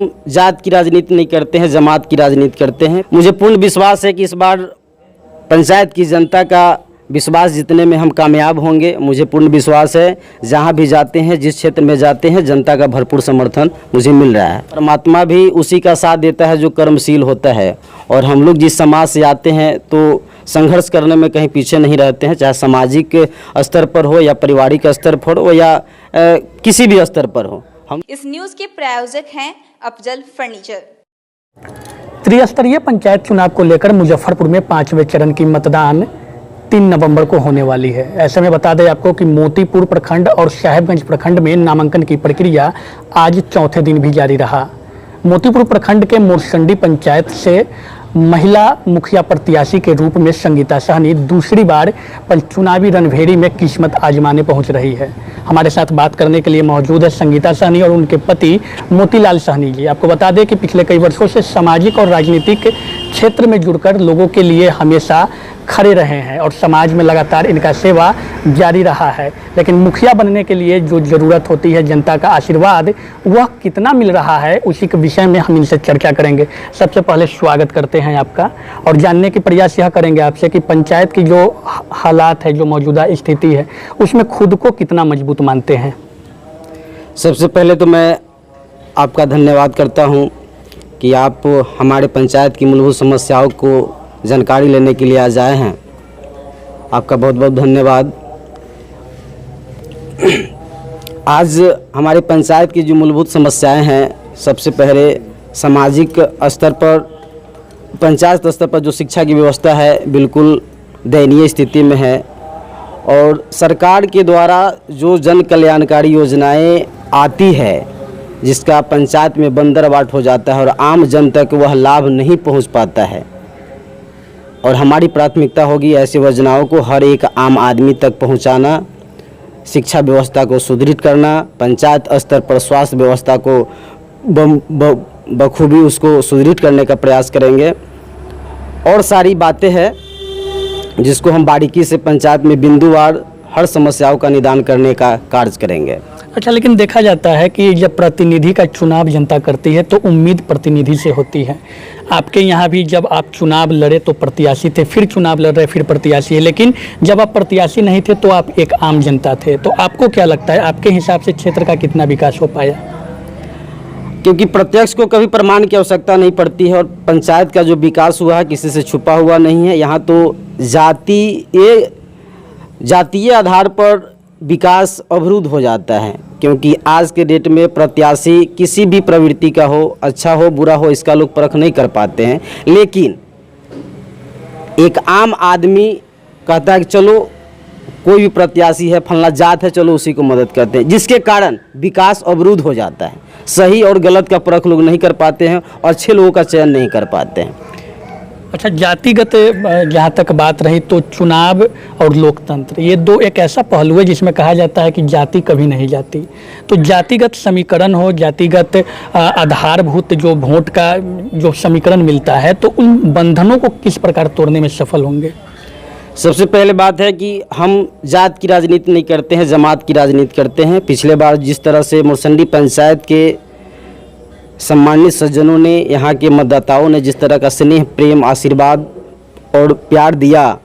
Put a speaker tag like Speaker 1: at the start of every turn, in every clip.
Speaker 1: जात की राजनीति नहीं करते हैं, जमात की राजनीति करते हैं। मुझे पूर्ण विश्वास है कि इस बार पंचायत की जनता का विश्वास जीतने में हम कामयाब होंगे। मुझे पूर्ण विश्वास है, जहां भी जाते हैं, जिस क्षेत्र में जाते हैं, जनता का भरपूर समर्थन मुझे मिल रहा है। परमात्मा भी उसी का साथ देता है जो कर्मशील होता है, और हम लोग जिस समाज से आते हैं तो संघर्ष करने में कहीं पीछे नहीं रहते हैं, चाहे सामाजिक स्तर पर हो या पारिवारिक स्तर पर हो या किसी भी स्तर पर हो। हम
Speaker 2: इस न्यूज के प्रायोजक हैं अफजल फर्नीचर।
Speaker 3: त्रिस्तरीय पंचायत चुनाव को लेकर मुजफ्फरपुर में 5वें चरण की मतदान 3 नवंबर को होने वाली है। ऐसे में बता दें आपको कि मोतीपुर प्रखंड और साहेबगंज प्रखंड में नामांकन की प्रक्रिया आज चौथे दिन भी जारी रहा। मोतीपुर प्रखंड के मोरसंडी पंचायत से महिला मुखिया प्रत्याशी के रूप में संगीता सहनी दूसरी बार चुनावी रणभेरी में किस्मत आजमाने पहुंच रही है। हमारे साथ बात करने के लिए मौजूद है संगीता सहनी और उनके पति मोतीलाल सहनी जी। आपको बता दें कि पिछले कई वर्षों से सामाजिक और राजनीतिक क्षेत्र में जुड़कर लोगों के लिए हमेशा खड़े रहे हैं और समाज में लगातार इनका सेवा जारी रहा है। लेकिन मुखिया बनने के लिए जो ज़रूरत होती है, जनता का आशीर्वाद, वह कितना मिल रहा है, उसी के विषय में हम इनसे चर्चा करेंगे। सबसे पहले स्वागत करते हैं आपका और जानने की प्रयास यह करेंगे आपसे कि पंचायत की जो हालात है, जो मौजूदा स्थिति है, उसमें खुद को कितना मजबूत मानते हैं।
Speaker 1: सबसे पहले तो मैं आपका धन्यवाद करता हूं कि आप हमारे पंचायत की मूलभूत समस्याओं को जानकारी लेने के लिए आज आए हैं। आपका बहुत बहुत धन्यवाद। आज हमारे पंचायत की जो मूलभूत समस्याएं हैं, सबसे पहले सामाजिक स्तर पर, पंचायत स्तर पर जो शिक्षा की व्यवस्था है बिल्कुल दयनीय स्थिति में है, और सरकार के द्वारा जो जन कल्याणकारी योजनाएं आती है जिसका पंचायत में बंदरबाट हो जाता है और आम जन तक वह लाभ नहीं पहुंच पाता है। और हमारी प्राथमिकता होगी ऐसी योजनाओं को हर एक आम आदमी तक पहुंचाना, शिक्षा व्यवस्था को सुदृढ़ करना, पंचायत स्तर पर स्वास्थ्य व्यवस्था को बखूबी उसको सुदृढ़ करने का प्रयास करेंगे। और सारी बातें हैं जिसको हम बारीकी से पंचायत में बिंदुवार हर समस्याओं का निदान करने का कार्य करेंगे।
Speaker 3: अच्छा, लेकिन देखा जाता है कि जब प्रतिनिधि का चुनाव जनता करती है तो उम्मीद प्रतिनिधि से होती है। आपके यहाँ भी जब आप चुनाव लड़े तो प्रत्याशी थे, फिर चुनाव लड़ रहे फिर प्रत्याशी है, लेकिन जब आप प्रत्याशी नहीं थे तो आप एक आम जनता थे। तो आपको क्या लगता है, आपके हिसाब से क्षेत्र का कितना विकास हो पाया?
Speaker 1: क्योंकि प्रत्यक्ष को कभी प्रमाण की आवश्यकता नहीं पड़ती है, और पंचायत का जो विकास हुआ है किसी से छुपा हुआ नहीं है। यहाँ तो जातीय आधार पर विकास अवरुद्ध हो जाता है, क्योंकि आज के डेट में प्रत्याशी किसी भी प्रवृत्ति का हो, अच्छा हो बुरा हो, इसका लोग परख नहीं कर पाते हैं। लेकिन एक आम आदमी कहता है कि चलो कोई भी प्रत्याशी है, फलना जात है, चलो उसी को मदद करते हैं, जिसके कारण विकास अवरुद्ध हो जाता है। सही और गलत का परख लोग नहीं कर पाते हैं और अच्छे लोगों का चयन नहीं कर पाते हैं।
Speaker 3: अच्छा, जातिगत जहाँ तक बात रही तो चुनाव और लोकतंत्र, ये दो एक ऐसा पहलू है जिसमें कहा जाता है कि जाति कभी नहीं जाती। तो जातिगत समीकरण हो, जातिगत आधारभूत जो वोट का जो समीकरण मिलता है, तो उन बंधनों को किस प्रकार तोड़ने में सफल होंगे?
Speaker 1: सबसे पहले बात है कि हम जात की राजनीति नहीं करते हैं, जमात की राजनीति करते हैं। पिछले बार जिस तरह से मोरसंडी पंचायत के सम्मानित सज्जनों ने, यहाँ के मतदाताओं ने जिस तरह का स्नेह, प्रेम, आशीर्वाद और प्यार दिया,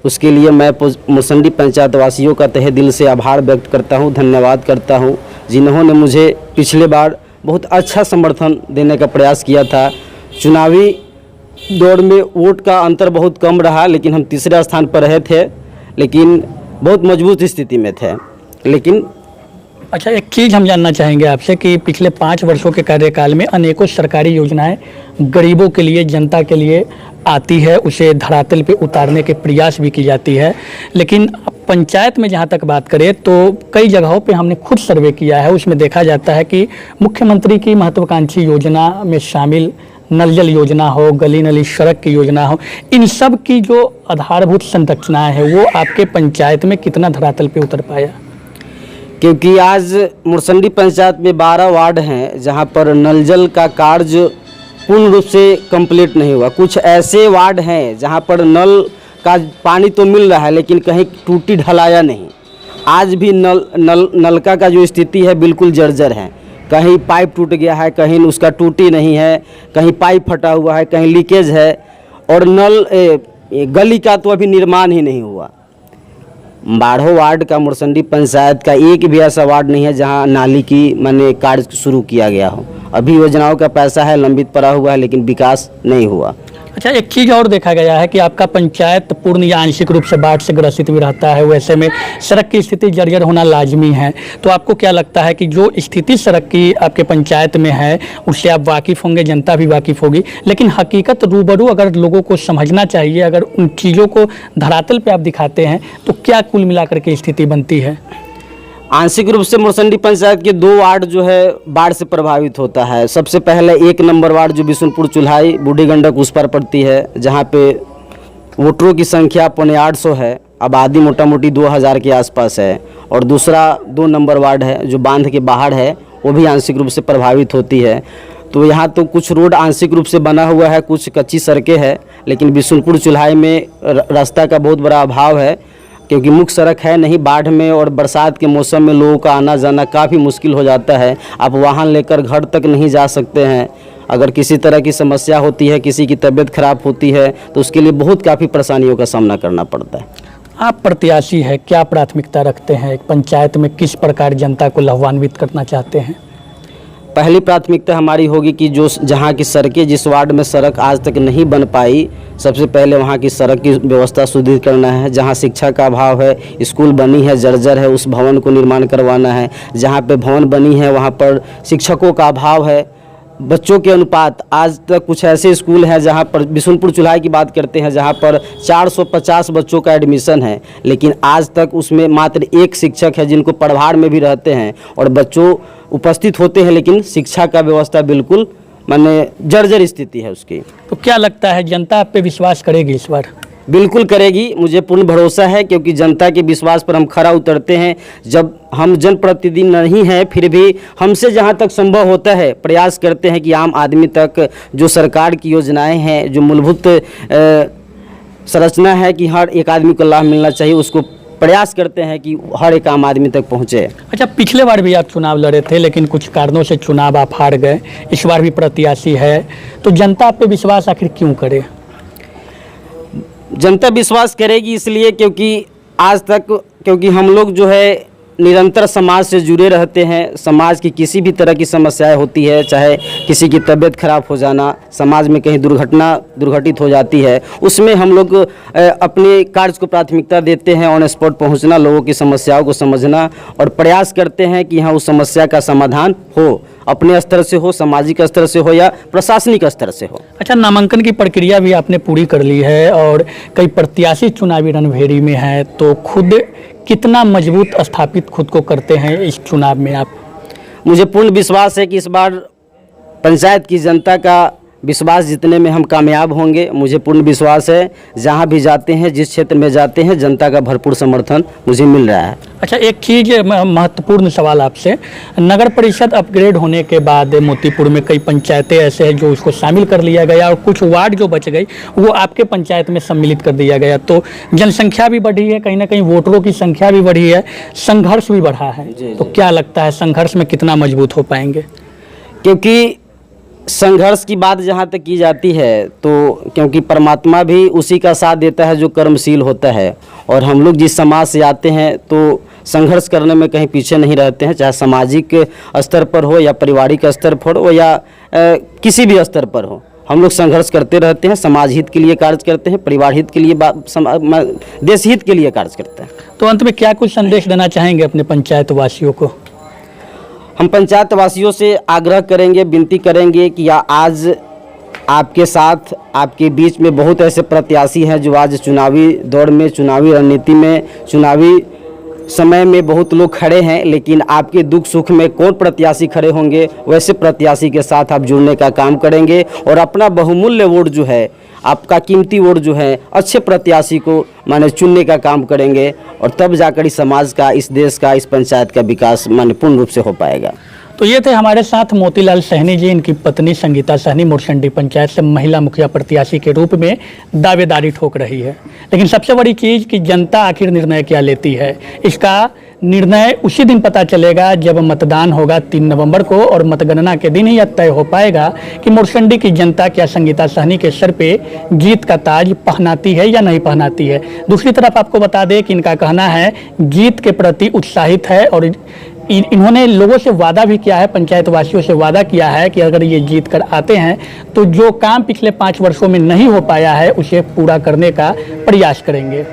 Speaker 1: उसके लिए मैं मोरसंडी पंचायत वासियों का तहे दिल से आभार व्यक्त करता हूँ, धन्यवाद करता हूँ, जिन्होंने मुझे पिछले बार बहुत अच्छा समर्थन देने का प्रयास किया था। चुनावी दौर में वोट का अंतर बहुत कम रहा, लेकिन हम तीसरे स्थान पर रहे थे, लेकिन बहुत मजबूत स्थिति में थे। लेकिन
Speaker 3: अच्छा, एक चीज़ हम जानना चाहेंगे आपसे कि पिछले 5 वर्षों के कार्यकाल में अनेकों सरकारी योजनाएं गरीबों के लिए, जनता के लिए आती है, उसे धरातल पे उतारने के प्रयास भी की जाती है। लेकिन पंचायत में जहां तक बात करें तो कई जगहों पे हमने खुद सर्वे किया है, उसमें देखा जाता है कि मुख्यमंत्री की महत्वाकांक्षी योजना में शामिल नल जल योजना हो, गली नली सड़क की योजना हो, इन सब की जो आधारभूत संरचनाएँ हैं वो आपके पंचायत में कितना धरातल पे उतर पाया?
Speaker 1: क्योंकि आज मोरसंडी पंचायत में 12 वार्ड हैं जहां पर नल जल का कार्य पूर्ण रूप से कंप्लीट नहीं हुआ। कुछ ऐसे वार्ड हैं जहां पर नल का पानी तो मिल रहा है लेकिन कहीं टूटी ढलाया नहीं। आज भी नलका का जो स्थिति है बिल्कुल जर्जर है, कहीं पाइप टूट गया है, कहीं उसका टूटी नहीं है, कहीं पाइप फटा हुआ है, कहीं लीकेज है, और नल गली का तो अभी निर्माण ही नहीं हुआ। बाढ़ो वार्ड का मुरसंडी पंचायत का एक भी ऐसा वार्ड नहीं है जहां नाली की माने कार्य शुरू किया गया हो। अभी योजनाओं का पैसा है, लंबित पड़ा हुआ है, लेकिन विकास नहीं हुआ।
Speaker 3: अच्छा, एक चीज़ और देखा गया है कि आपका पंचायत पूर्ण या आंशिक रूप से बाढ़ से ग्रसित भी रहता है, वैसे में सड़क की स्थिति जर्जर होना लाजमी है। तो आपको क्या लगता है कि जो स्थिति सड़क की आपके पंचायत में है उससे आप वाकिफ़ होंगे, जनता भी वाकिफ़ होगी, लेकिन हकीकत रूबरू अगर लोगों को समझना चाहिए, अगर उन चीज़ों को धरातल पर आप दिखाते हैं तो क्या कुल मिलाकर के स्थिति बनती है?
Speaker 1: आंशिक रूप से मुरसंडी पंचायत के 2 वार्ड जो है बाढ़ से प्रभावित होता है। सबसे पहले 1 नंबर वार्ड जो बिशुनपुर चुल्हाई बूढ़ी गंडक उस पर पड़ती है, जहां पे वोटरों की संख्या 850 है, आबादी मोटा मोटी 2000 के आसपास है। और दूसरा 2 नंबर वार्ड है जो बांध के बाहर है, वो भी आंशिक रूप से प्रभावित होती है। तो यहाँ तो कुछ रोड आंशिक रूप से बना हुआ है, कुछ कच्ची सड़कें हैं, लेकिन बिशुनपुर चुल्हाई में रास्ता का बहुत बड़ा अभाव है, क्योंकि मुख्य सड़क है नहीं। बाढ़ में और बरसात के मौसम में लोगों का आना जाना काफ़ी मुश्किल हो जाता है। आप वाहन लेकर घर तक नहीं जा सकते हैं। अगर किसी तरह की समस्या होती है, किसी की तबीयत खराब होती है, तो उसके लिए बहुत काफ़ी परेशानियों का सामना करना पड़ता है।
Speaker 3: आप प्रत्याशी है, क्या प्राथमिकता रखते हैं? एक पंचायत में किस प्रकार जनता को लाभान्वित करना चाहते हैं?
Speaker 1: पहली प्राथमिकता हमारी होगी कि जो जहाँ की सड़कें, जिस वार्ड में सड़क आज तक नहीं बन पाई, सबसे पहले वहाँ की सड़क की व्यवस्था सुदृढ़ करना है। जहाँ शिक्षा का अभाव है, स्कूल बनी है जर्जर है, उस भवन को निर्माण करवाना है। जहाँ पे भवन बनी है वहाँ पर शिक्षकों का अभाव है। बच्चों के अनुपात, आज तक कुछ ऐसे स्कूल हैं जहाँ पर, बिशुनपुर चुल्हाई की बात करते हैं, जहाँ पर 450 बच्चों का एडमिशन है, लेकिन आज तक उसमें मात्र 1 शिक्षक है जिनको प्रभार में भी रहते हैं, और बच्चों उपस्थित होते हैं, लेकिन शिक्षा का व्यवस्था बिल्कुल माने जर्जर स्थिति है उसकी।
Speaker 3: तो क्या लगता है जनता आप पे विश्वास करेगी इस बार?
Speaker 1: बिल्कुल करेगी, मुझे पूर्ण भरोसा है, क्योंकि जनता के विश्वास पर हम खरा उतरते हैं। जब हम जनप्रतिनिधि नहीं हैं, फिर भी हमसे जहां तक संभव होता है प्रयास करते हैं कि आम आदमी तक जो सरकार की योजनाएं हैं, जो मूलभूत संरचना है कि हर एक आदमी को लाभ मिलना चाहिए, उसको प्रयास करते हैं कि हर एक आम आदमी तक पहुँचे।
Speaker 3: अच्छा, पिछले बार भी आप चुनाव लड़े थे, लेकिन कुछ कारणों से चुनाव आप हार गए। इस बार भी प्रत्याशी है, तो जनता आप पे विश्वास आखिर क्यों करे?
Speaker 1: जनता विश्वास करेगी इसलिए क्योंकि हम लोग जो है निरंतर समाज से जुड़े रहते हैं। समाज की किसी भी तरह की समस्याएं होती है, चाहे किसी की तबीयत खराब हो जाना, समाज में कहीं दुर्घटित हो जाती है, उसमें हम लोग अपने कार्य को प्राथमिकता देते हैं। ऑन स्पॉट पहुंचना, लोगों की समस्याओं को समझना, और प्रयास करते हैं कि हाँ उस समस्या का समाधान हो, अपने स्तर से हो, सामाजिक स्तर से हो या प्रशासनिक स्तर से हो।
Speaker 3: अच्छा, नामांकन की प्रक्रिया भी आपने पूरी कर ली है और कई प्रत्याशी चुनावी रणभेरी में हैं, तो खुद कितना मजबूत स्थापित खुद को करते हैं इस चुनाव में आप?
Speaker 1: मुझे पूर्ण विश्वास है कि इस बार पंचायत की जनता का विश्वास जीतने में हम कामयाब होंगे। मुझे पूर्ण विश्वास है, जहां भी जाते हैं, जिस क्षेत्र में जाते हैं, जनता का भरपूर समर्थन मुझे मिल रहा है।
Speaker 3: अच्छा, एक चीज़ महत्वपूर्ण सवाल आपसे, नगर परिषद अपग्रेड होने के बाद मोतीपुर में कई पंचायतें ऐसे हैं जो उसको शामिल कर लिया गया, और कुछ वार्ड जो बच गई वो आपके पंचायत में सम्मिलित कर दिया गया, तो जनसंख्या भी बढ़ी है, कहीं ना कहीं वोटरों की संख्या भी बढ़ी है, संघर्ष भी बढ़ा है। तो क्या लगता है संघर्ष में कितना मजबूत हो पाएंगे?
Speaker 1: क्योंकि संघर्ष की बात जहाँ तक की जाती है, तो क्योंकि परमात्मा भी उसी का साथ देता है जो कर्मशील होता है, और हम लोग जिस समाज से आते हैं तो संघर्ष करने में कहीं पीछे नहीं रहते हैं, चाहे सामाजिक स्तर पर हो या पारिवारिक स्तर पर हो या किसी भी स्तर पर हो। हम लोग संघर्ष करते रहते हैं, समाज हित के लिए कार्य करते हैं, परिवार हित के लिए, देश हित के लिए कार्य करते हैं।
Speaker 3: तो अंत में क्या कुछ संदेश देना चाहेंगे अपने पंचायत वासियों को?
Speaker 1: हम पंचायत वासियों से आग्रह करेंगे, विनती करेंगे कि आज आपके साथ, आपके बीच में बहुत ऐसे प्रत्याशी हैं जो आज चुनावी दौर में, चुनावी रणनीति में, चुनावी समय में बहुत लोग खड़े हैं, लेकिन आपके दुख सुख में कौन प्रत्याशी खड़े होंगे, वैसे प्रत्याशी के साथ आप जुड़ने का काम करेंगे और अपना बहुमूल्य वोट जो है, आपका कीमती वोट जो है, अच्छे प्रत्याशी को माने चुनने का काम करेंगे, और तब जाकर इस समाज का, इस देश का, इस पंचायत का विकास माने पूर्ण रूप से हो पाएगा।
Speaker 3: तो ये थे हमारे साथ मोतीलाल सहनी जी। इनकी पत्नी संगीता सहनी मुरसंडी पंचायत से महिला मुखिया प्रत्याशी के रूप में दावेदारी ठोक रही है, लेकिन सबसे बड़ी चीज़ कि जनता आखिर निर्णय क्या लेती है, इसका निर्णय उसी दिन पता चलेगा जब मतदान होगा 3 नवंबर को, और मतगणना के दिन ही यह तय हो पाएगा कि मोरसंडी की जनता क्या संगीता सहनी के सर पे जीत का ताज पहनाती है या नहीं पहनाती है। दूसरी तरफ आपको बता दें कि इनका कहना है जीत के प्रति उत्साहित है, और इन्होंने लोगों से वादा भी किया है, पंचायत वासियों से वादा किया है कि अगर ये जीत कर आते हैं तो जो काम पिछले 5 वर्षों में नहीं हो पाया है उसे पूरा करने का प्रयास करेंगे।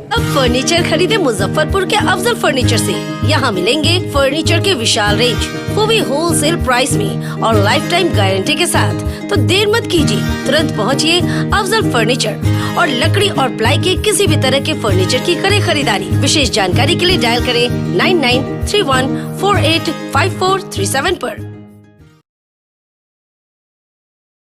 Speaker 4: अब फर्नीचर खरीदे मुजफ्फरपुर के अफजल फर्नीचर से। यहाँ मिलेंगे फर्नीचर के विशाल रेंज, वो भी होलसेल प्राइस में और लाइफ टाइम गारंटी के साथ। तो देर मत कीजिए, तुरंत पहुँचिए अफजल फर्नीचर और लकड़ी और प्लाई के किसी भी तरह के फर्नीचर की करें खरीदारी। विशेष जानकारी के लिए डायल करें 9931485437 पर।